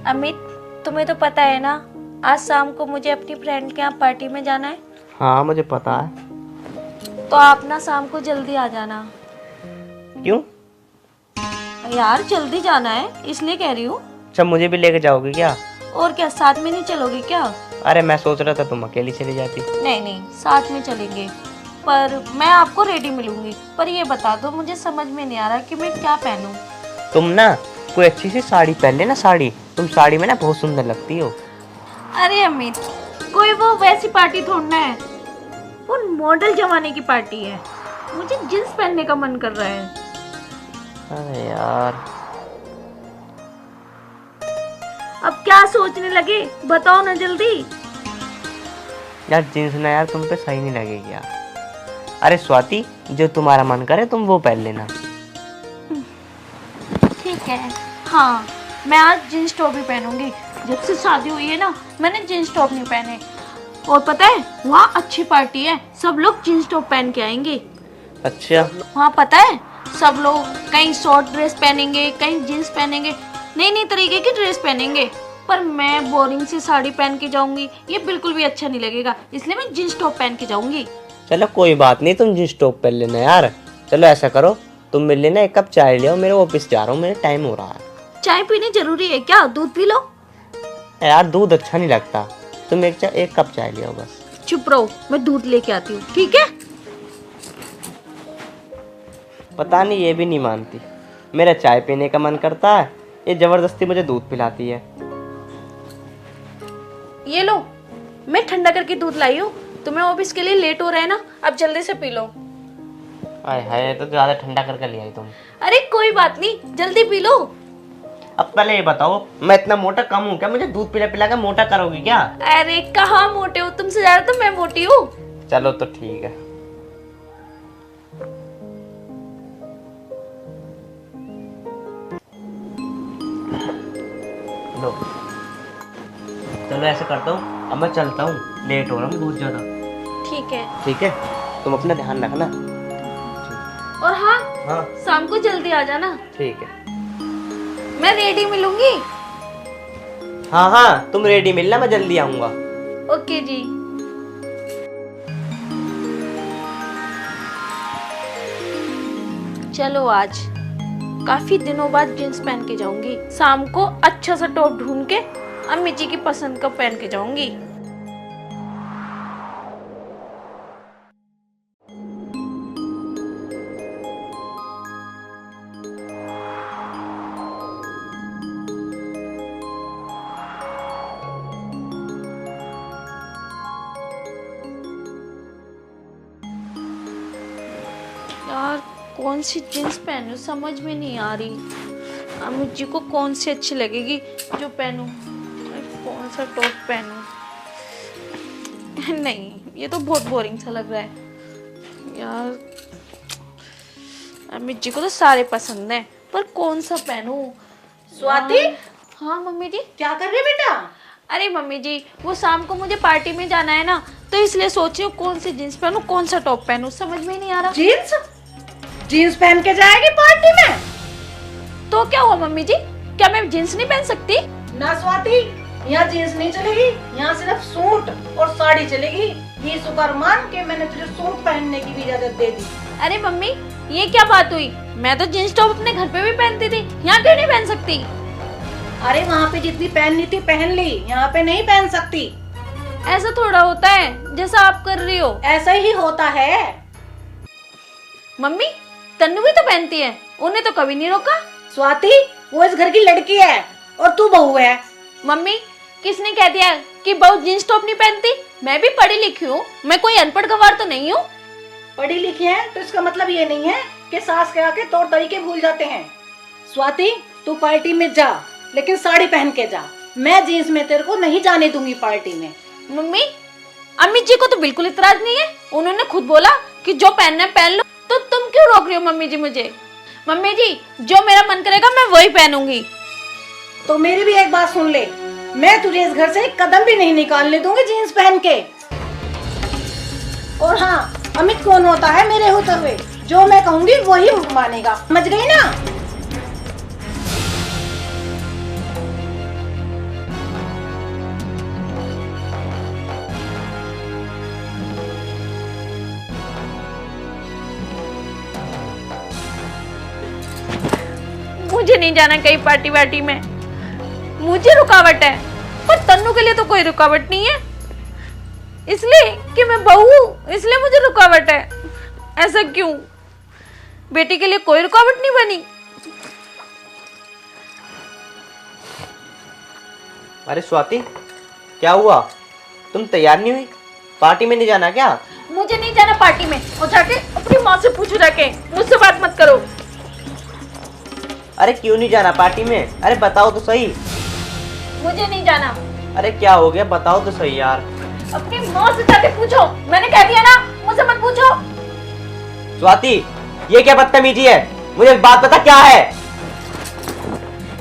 अमित, तुम्हें तो पता है ना, आज शाम को मुझे अपनी फ्रेंड के यहाँ पार्टी में जाना है। हाँ मुझे पता है। तो आप ना शाम को जल्दी आ जाना। क्यों? यार जल्दी जाना है इसलिए कह रही हूँ। अच्छा मुझे भी लेके जाओगे क्या? और क्या, साथ में नहीं चलोगे क्या? अरे मैं सोच रहा था तुम अकेली चली जाती। नहीं नहीं, साथ में चलेंगे, पर मैं आपको रेडी मिलूंगी। पर ये बता दो, मुझे समझ में नहीं आ रहा कि मैं क्या पहनूं। तुम ना कोई अच्छी सी साड़ी पहन लेना। साड़ी, तुम साड़ी में ना बहुत सुंदर लगती हो। अरे अमित, कोई वो वैसी पार्टी थोड़ना है, वो मॉडल जमाने की पार्टी है। मुझे जींस पहनने का मन कर रहा है। अरे यार, अब क्या सोचने लगे, बताओ ना जल्दी। यार जींस ना यार तुम पे सही नहीं लगेगी यार। अरे स्वाति, जो तुम्हारा मन करे तुम वो पहन लेना। ठीक है, हाँ मैं आज जींस टॉप ही पहनूंगी। जब से शादी हुई है ना, मैंने जींस टॉप नहीं पहने। और पता है, वहाँ अच्छी पार्टी है, सब लोग जींस टॉप पहन के आएंगे। अच्छा, वहाँ पता है, सब लोग कहीं शॉर्ट ड्रेस पहनेंगे, कहीं जींस पहनेंगे, नई नई तरीके की ड्रेस पहनेंगे। पर मैं बोरिंग सी साड़ी पहन के जाऊंगी, ये बिल्कुल भी अच्छा नहीं लगेगा, इसलिए मैं जींस टॉप पहन के जाऊंगी। चलो कोई बात नहीं, तुम जींस टॉप पहन लेना यार। चलो ऐसा करो, तुम मिल लेना, एक कप चाय ले आओ, मेरे ऑफिस जा रहा हूँ, मेरा टाइम हो रहा है। चाय पीनी जरूरी है क्या? दूध पी लो। यार दूध अच्छा नहीं लगता, तुम एक कप चाय ले आओ बस। चुप रहो, मैं दूध लेके आती हूँ, ठीक है? पता नहीं ये भी नहीं मानती, मेरा चाय पीने का मन करता है, ये जबरदस्ती मुझे दूध पिलाती है। ये लो, मैं ठंडा करके दूध लाई हूँ। तुम्हें ऑफिस के लिए लेट हो रहा है ना, अब जल्दी से पी लो। आय हाय, तो ज्यादा ठंडा करके ले आई तुम। अरे कोई बात नहीं, जल्दी पी लो। अब पहले ये बताओ, मैं इतना मोटा कम हूँ क्या? मुझे दूध पिला पिला के मोटा करोगी क्या? अरे कहाँ मोटे हो, तुमसे ज्यादा तो मैं मोटी हूँ। चलो तो ठीक है। लो, चलो ऐसे करता हूँ, अब मैं चलता हूँ, लेट हो रहा हूँ बहुत ज्यादा। ठीक है। ठीक है, तुम अपना ध्यान रखना। और हाँ, हाँ शाम को जल्दी आ जाना। ठीक है। मैं रेडी मिलूंगी। हाँ हाँ, तुम रेडी मिलना, मैं जल्दी आऊंगा। ओके जी। चलो आज काफी दिनों बाद जींस पहन के जाऊंगी। शाम को अच्छा सा टॉप ढूंढ के अम्मी जी की पसंद का पहन के जाऊंगी। यार कौन सी जींस पहनूं, समझ में नहीं आ रही। अम्मी जी को कौन सी अच्छी लगेगी जो पहनूं, कौन सा टॉप पहनूं। नहीं, ये तो बहुत बोरिंग सा लग रहा है यार। अम्मी जी को तो सारे पसंद हैं, पर कौन सा पहनूं। स्वाति, हाँ मम्मी जी। क्या कर रही बेटा? अरे मम्मी जी, वो शाम को मुझे पार्टी में जाना है ना, तो इसलिए सोच रही हूँ कौन सी जींस पहनूं, कौन सा टॉप पहनूं, समझ में ही नहीं आ रहा। जीन्स? जीन्स पहन के जाएगी पार्टी में? तो क्या हुआ मम्मी जी, क्या मैं जींस नहीं पहन सकती? ना स्वाति, यहाँ जीन्स नहीं चलेगी, यहाँ सिर्फ सूट और साड़ी चलेगी। ये शुक्र मान के मैंने तुझे सूट पहनने की भी इजाजत दे दी। अरे मम्मी, ये क्या बात हुई? मैं तो जींस टॉप अपने घर पे भी पहनती थी, यहाँ क्यों नहीं पहन सकती? अरे वहाँ पे जितनी पहननी थी पहन ली, यहाँ पे नहीं पहन सकती। ऐसा थोड़ा होता है जैसा आप कर रही हो। ऐसा ही होता है। मम्मी, तन्नू भी तो पहनती है, उन्हें तो कभी नहीं रोका। स्वाति, वो इस घर की लड़की है और तू बहू है। मम्मी, किसने कह दिया कि बहू जींस टॉप नहीं पहनती? मैं भी पढ़ी लिखी हूँ, मैं कोई अनपढ़ गंवार तो नहीं हूँ। पढ़ी लिखी है तो इसका मतलब ये नहीं है कि सास कह के तौर तरीके भूल जाते हैं। स्वाति, तू पार्टी में जा, लेकिन साड़ी पहन के जा। मैं जीन्स में तेरे को नहीं जाने दूंगी पार्टी में। मम्मी, अम्मी जी को तो बिल्कुल इतराज नहीं है, उन्होंने खुद बोला कि जो पहनना है पहन लो, तो तुम क्यों रोक रही हो मम्मी जी मुझे? मम्मी जी, जो मेरा मन करेगा मैं वही पहनूंगी। तो मेरी भी एक बात सुन ले, मैं तुझे इस घर से एक कदम भी नहीं निकालने दूंगी जीन्स पहन के। और हाँ, अमित कौन होता है मेरे होते हुए? जो मैं कहूंगी वही मानेगा, समझ गई ना? मुझे नहीं जाना कहीं पार्टी वार्टी में, मुझे रुकावट है, पर तन्नू के लिए तो कोई रुकावट नहीं है, इसलिए कि मैं बहू हूं इसलिए मुझे रुकावट है। ऐसा क्यों? बेटी के लिए कोई रुकावट नहीं बनी। अरे स्वाति, क्या हुआ? तुम तैयार नहीं हुई? पार्टी में नहीं जाना क्या? मुझे नहीं जाना पार्टी में, और जाके अपनी माँ से पूछो, जाके मुझसे बात मत करो। अरे क्यों नहीं जाना पार्टी में? अरे बताओ तो सही। मुझे नहीं जाना। अरे क्या हो गया, बताओ तो सही यार। अपनी माँ से जाके पूछो, मैंने कह दिया ना, मुझसे मत पूछो। स्वाति, ये क्या बदतमीजी है? मुझे एक बात बता, क्या है?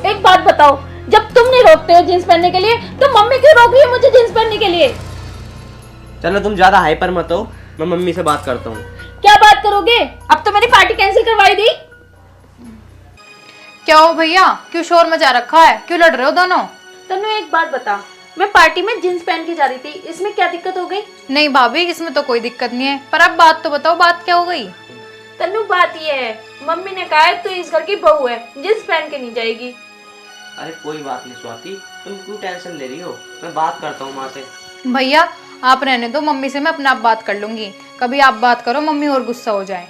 एक बात बताओ, जब तुम नहीं रोकते हो जींस पहनने के लिए, तो मम्मी क्यों रोक रही है मुझे जींस पहनने के लिए? चलो तुम ज्यादा हाइपर मत हो, मैं मम्मी से बात करता हूँ। क्या बात करोगे? अब तो मेरी पार्टी कैंसिल करवाई दी। क्या हो भैया, क्यों शोर मचा रखा है? क्यों लड़ रहे हो दोनों? तन्नू एक बात बता, मैं पार्टी में जींस पहन के जा रही थी, इसमें क्या दिक्कत हो गई? नहीं भाभी, इसमें तो कोई दिक्कत नहीं है, पर अब बात तो बताओ, बात क्या हो गई? तन्नू बात ये है, मम्मी ने कहा है तू इस घर की बहू है, जींस पहन के नहीं जाएगी। अरे कोई बात नहीं स्वाति, तुम क्यों टेंशन ले रही हो? मैं बात करता हूँ माँ से। भैया आप रहने दो, मम्मी से मैं अपने आप बात कर लूंगी। कभी आप बात करो, मम्मी और गुस्सा हो जाए।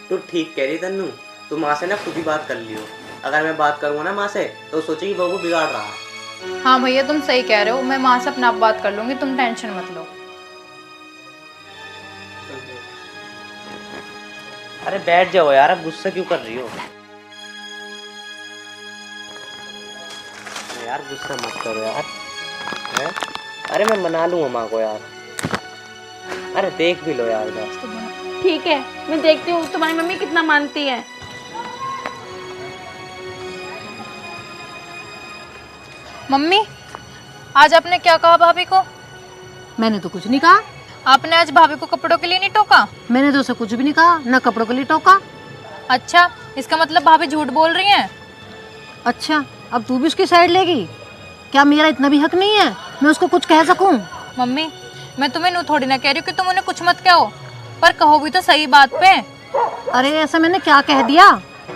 तू ठीक कह रही तन्नू, तू माँ से ना खुद ही बात कर लियो। अगर मैं बात करूँगा ना माँ से तो सोचेगी बहू बिगाड़ रहा है। हाँ भैया तुम सही कह रहे हो, मैं माँ से अपने आप बात कर लूंगी, तुम टेंशन मत लो। अरे बैठ जाओ यार, अब गुस्सा क्यों कर रही हो? यार गुस्सा मत करो यार। हैं? अरे मैं मना लूंगा माँ को यार। अरे देख भी लो यार बस। ठीक है, मैं देखती हूँ तुम्हारी मम्मी कितना मानती है। मम्मी आज आपने क्या कहा भाभी को? मैंने तो कुछ नहीं कहा। आपने आज भाभी को कपड़ों के लिए नहीं टोका? मैंने तो उसे कुछ भी नहीं कहा, ना कपड़ों के लिए टोका। अच्छा, इसका मतलब भाभी झूठ बोल रही हैं। अच्छा, अब तू भी उसकी साइड लेगी? क्या मेरा इतना भी हक नहीं है मैं उसको कुछ कह सकूं? मम्मी मैं तुम्हें नू थोड़ी ना कह रही हूँ कि तुम उन्हें कुछ मत कहो, पर कहो भी तो सही बात पे। अरे ऐसा मैंने क्या कह दिया?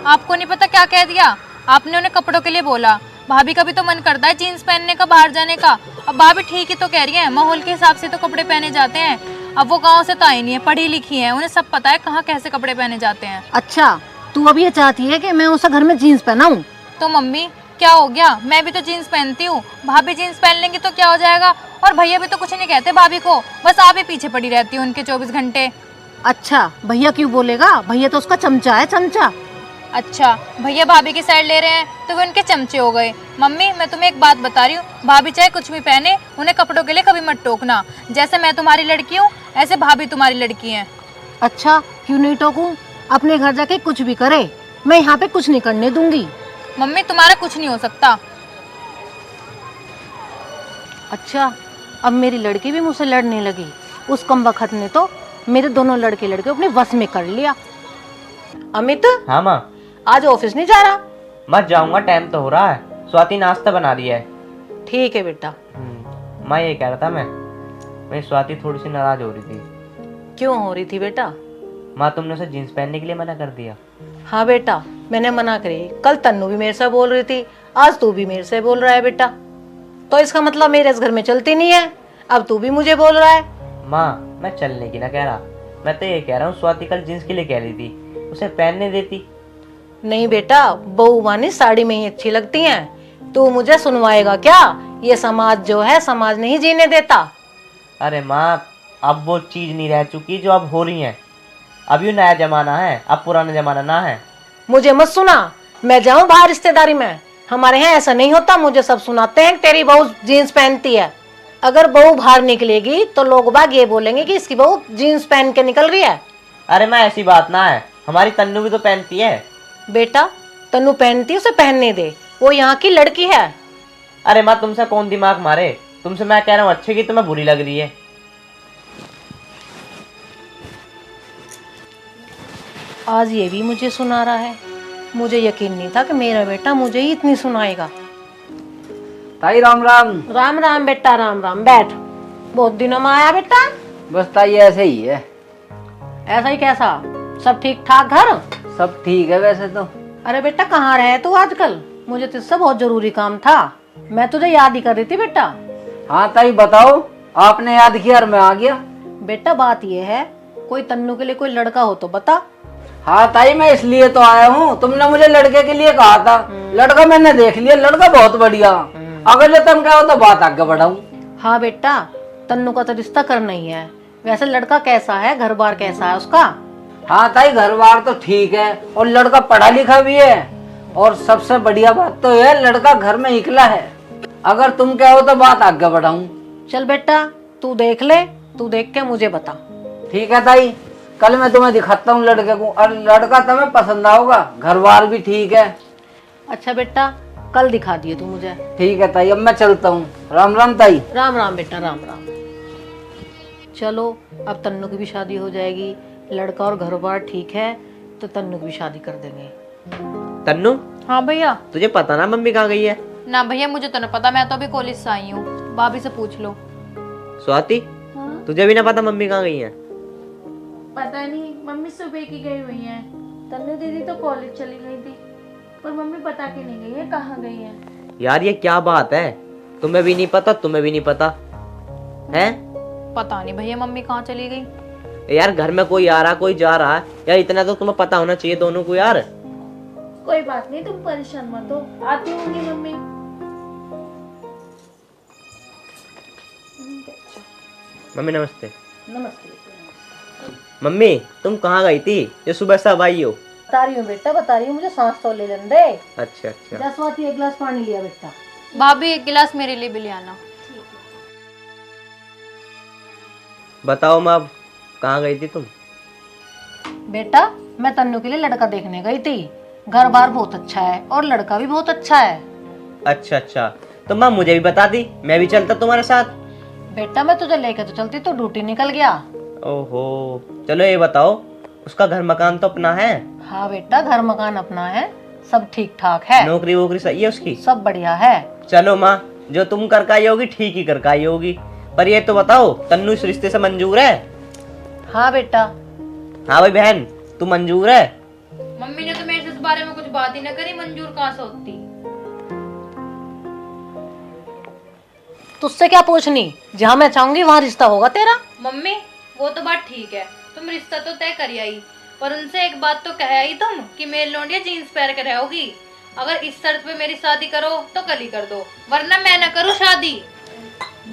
आपको नहीं पता क्या कह दिया? आपने उन्हें कपड़ों के लिए बोला। भाभी का भी तो मन करता है जीन्स पहनने का, बाहर जाने का। अब भाभी ठीक ही तो कह रही है, माहौल के हिसाब से तो कपड़े पहने जाते हैं। अब वो गांव से तो आई नहीं है, पढ़ी लिखी है, उन्हें सब पता है कहाँ कैसे कपड़े पहने जाते हैं। अच्छा, तू अब ये चाहती है कि मैं उसे घर में जीन्स पहनाऊं? तो मम्मी क्या हो गया, मैं भी तो जीन्स पहनती हूँ, भाभी जीन्स पहन लेंगी तो क्या हो जाएगा? और भैया भी तो कुछ नहीं कहते भाभी को, बस आप ही पीछे पड़ी रहती हूँ उनके 24 घंटे। अच्छा, भैया क्यों बोलेगा? भैया तो उसका चमचा है, चमचा। अच्छा, भैया भाभी की साइड ले रहे हैं तो वे उनके चमचे हो गए। मम्मी मैं तुम्हें एक बात बता रही हूँ, भाभी चाहे कुछ भी पहने, उन्हें कपड़ों के लिए कभी मत टोकना। जैसे मैं तुम्हारी लड़की हूँ ऐसे भाभी तुम्हारी लड़की है। अच्छा, क्यों नहीं टोकूं? अपने घर जाके कुछ भी करे, मैं यहाँ पे कुछ नहीं करने दूंगी। मम्मी तुम्हारा कुछ नहीं हो सकता। अच्छा, अब मेरी लड़की भी मुझसे लड़ने लगी। उस कमबख्त ने तो मेरे दोनों लड़के अपने वश में कर लिया। अमित, हाँ माँ। आज ऑफिस नहीं जा रहा? मत जाऊंगा, टाइम तो हो रहा है। स्वाति नाश्ता बना रही है। ठीक है बेटा। माँ ये कह रहा था मैं स्वाति थोड़ी सी नाराज हो रही थी। क्यों हो रही थी बेटा? माँ तुमने उसे जीन्स पहनने के लिए मना कर दिया। हाँ बेटा, मैंने मना करी। कल तन्नू भी मेरे से बोल रही थी, आज तू भी मेरे से बोल रहा है बेटा। तो इसका मतलब मेरे इस घर में चलती नहीं है, अब तू भी मुझे बोल रहा है। माँ मैं चलने की ना कह रहा, मैं तो ये कह रहा हूँ स्वाति कल जीन्स के लिए कह रही थी, उसे पहनने देती। नहीं बेटा, बहू वानी साड़ी में ही अच्छी लगती हैं। तू मुझे सुनवाएगा क्या? ये समाज जो है, समाज नहीं जीने देता। अरे माँ, अब वो चीज नहीं रह चुकी जो अब हो रही है। अब ये नया जमाना है, अब पुराना जमाना ना है। मुझे मत सुना, मैं जाऊं बाहर रिश्तेदारी में? हमारे यहाँ ऐसा नहीं होता, मुझे सब सुनाते हैं तेरी बहू जीन्स पहनती है। अगर बहू बाहर निकलेगी तो लोग बाग ये बोलेंगे कि इसकी बहू जीन्स पहन के निकल रही है। अरे माँ ऐसी बात ना है, हमारी तन्नू भी तो पहनती है। बेटा, तन्नू पहनती है, उसे पहनने दे, वो यहाँ की लड़की है। अरे माँ तुमसे कौन दिमाग मारे, तुमसे मैं कह रहा हूँ अच्छे की, तुम्हें बुरी लग रही है। आज ये भी मुझे सुना रहा है। मुझे यकीन नहीं था कि मेरा बेटा मुझे ही इतनी सुनाएगा। ताई राम राम। राम राम बेटा, राम राम। बैठ, बहुत दिनों में आया बेटा। बस ताई ऐसे ही है। ऐसा ही कैसा? सब ठीक ठाक घर? सब ठीक है वैसे तो। अरे बेटा, कहाँ रहे तू आजकल? मुझे तुझसे बहुत जरूरी काम था। मैं तुझे याद ही कर रही थी बेटा। हाँ ताई बताओ, आपने याद किया और मैं आ गया। बेटा बात ये है, कोई तन्नू के लिए कोई लड़का हो तो बता। हाँ ताई, मैं इसलिए तो आया हूँ, तुमने मुझे लड़के के लिए कहा था। लड़का मैंने देख लिया, लड़का बहुत बढ़िया। अगर जो तुम कहो तो बात आगे बढ़ाऊं। हाँ बेटा, तन्नू का तो रिश्ता करना ही है। वैसे लड़का कैसा है, घर बार कैसा है उसका? हाँ ताई, घर बार तो ठीक है और लड़का पढ़ा लिखा भी है। और सबसे बढ़िया बात तो है, लड़का घर में निकला है। अगर तुम कहो तो बात आगे बढ़ाऊं। चल बेटा तू देख ले, तू देख के मुझे बता। ठीक है ताई, कल मैं तुम्हें दिखाता हूँ लड़के को, और लड़का तुम्हें पसंद आओगा, घर बार भी ठीक है। अच्छा बेटा, कल दिखा दिए तू मुझे। ठीक है ताई, अब मैं चलता हूँ। राम राम ताई। राम राम बेटा, राम राम। चलो अब तन्नू की भी शादी हो जाएगी, लड़का और घर बार ठीक है तो तन्नू की भी शादी कर देंगे। तन्नू, हाँ भैया। तुझे पता ना मम्मी कहाँ गई है? ना भैया, मुझे तो नहीं पता, मैं तो अभी कॉलेज से आई हूँ। भाभी से पूछ लो। स्वाति, तुझे भी ना पता मम्मी कहाँ गई है? पता नहीं, मम्मी सुबह की गई हुई है। तन्नू दीदी तो कॉलेज चली गई थी, पर मम्मी बता के नहीं गई है कहाँ गई है। यार ये क्या बात है, तुम्हें भी नहीं पता, तुम्हें भी नहीं पता है? पता नहीं भैया मम्मी कहाँ चली गई। यार घर में कोई आ रहा कोई जा रहा है, यार इतना तो तुम्हें पता होना चाहिए दोनों को यार। कोई बात नहीं, तुम परेशान मत हो, आती होंगी मम्मी। मम्मी नमस्ते। नमस्ते। मम्मी तुम कहाँ गई थी, ये सुबह से अब आई हो? बता रही हूँ बेटा, बता रही हूँ, मुझे सांस तो ले लेने दे। अच्छा अच्छा। जा स्वाति, एक गिलास पानी लिया बेटा। भाभी एक गिलास मेरे लिए भी ले आना। बताओ माँ, अब कहाँ गई थी तुम? बेटा मैं तन्नू के लिए लड़का देखने गई थी। घर बार बहुत अच्छा है और लड़का भी बहुत अच्छा है। अच्छा अच्छा, तो माँ मुझे भी बता दी, मैं भी चलता तुम्हारे साथ। बेटा मैं तुझे लेकर तो चलती, तो ड्यूटी निकल गया। ओहो, चलो ये बताओ, उसका घर मकान तो अपना है? हाँ बेटा, घर मकान अपना है, सब ठीक ठाक है। नौकरी वोकरी सही है उसकी? सब बढ़िया है। चलो माँ, जो तुम करके आई होगी ठीक ही करके आई होगी, पर ये तो बताओ तन्नू इस रिश्ते से मंजूर है? हाँ बेटा। हाँ भाई बहन, तू मंजूर है? मम्मी ने तो मेरे से इस बारे में कुछ बात ही ना करी, मंजूर कहाँ से होती। तुझसे क्या पूछनी, जहाँ मैं चाहूंगी वहाँ रिश्ता होगा तेरा। मम्मी वो तो बात ठीक है, तुम रिश्ता तो तय कर आई, पर उनसे एक बात तो कह आई तुम कि मेरी लौंडिया जीन्स पहन के रहोगी। अगर इस शर्त पे मेरी शादी करो तो कल ही कर दो, वरना मैं ना करूँ शादी।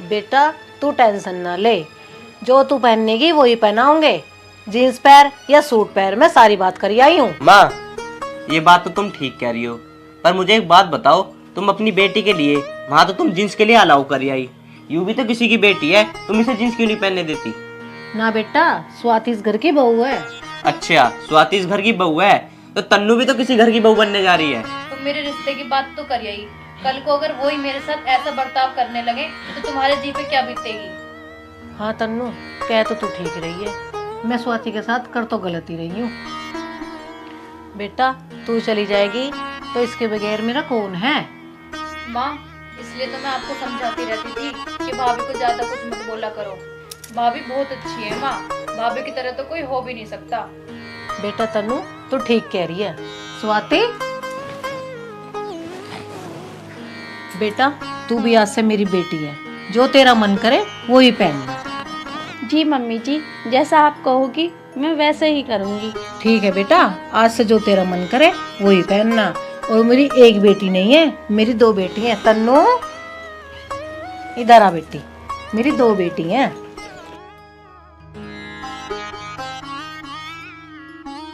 बेटा तू टेंशन ना ले, जो तू पहनेगी वही पहनाऊंगे। जीन्स पैर या सूट पैर, मैं सारी बात करी आई हूँ। माँ ये बात तो तुम ठीक कह रही हो, पर मुझे एक बात बताओ, तुम अपनी बेटी के लिए वहाँ तो तुम जीन्स के लिए अलाउ करी आई, यूं भी तो किसी की बेटी है, तुम इसे जीन्स क्यों नहीं पहनने देती? ना बेटा, स्वाति इस घर की बहू है। अच्छा, स्वाति इस घर की बहू है, तो तन्नू भी तो किसी घर की बहू बनने जा रही है। तुम मेरे रिश्ते की बात तो कर आई, कल को अगर वही मेरे साथ ऐसा बर्ताव करने लगे तो तुम्हारे जी पे क्या बीतेगी। हाँ तन्नू, कह तो तू ठीक रही है, मैं स्वाति के साथ कर तो गलत ही रही हूँ। बेटा तू चली जाएगी तो इसके बगैर मेरा कौन है। माँ इसलिए तो मैं आपको समझाती रहती थी कि भाभी को ज्यादा कुछ मत बोला करो, भाभी बहुत अच्छी है माँ, भाभी की तरह तो कोई हो भी नहीं सकता। बेटा तन्नू तू ठीक कह रही है। स्वाति बेटा, तू भी आज से मेरी बेटी है, जो तेरा मन करे वो ही पहनना। जी मम्मी जी, जैसा आप कहोगी मैं वैसे ही करूँगी। ठीक है बेटा, आज से जो तेरा मन करे वो ही पहनना। और मेरी एक बेटी नहीं है, मेरी दो बेटी हैं। तन्नू इधर आ बेटी, मेरी दो बेटी हैं।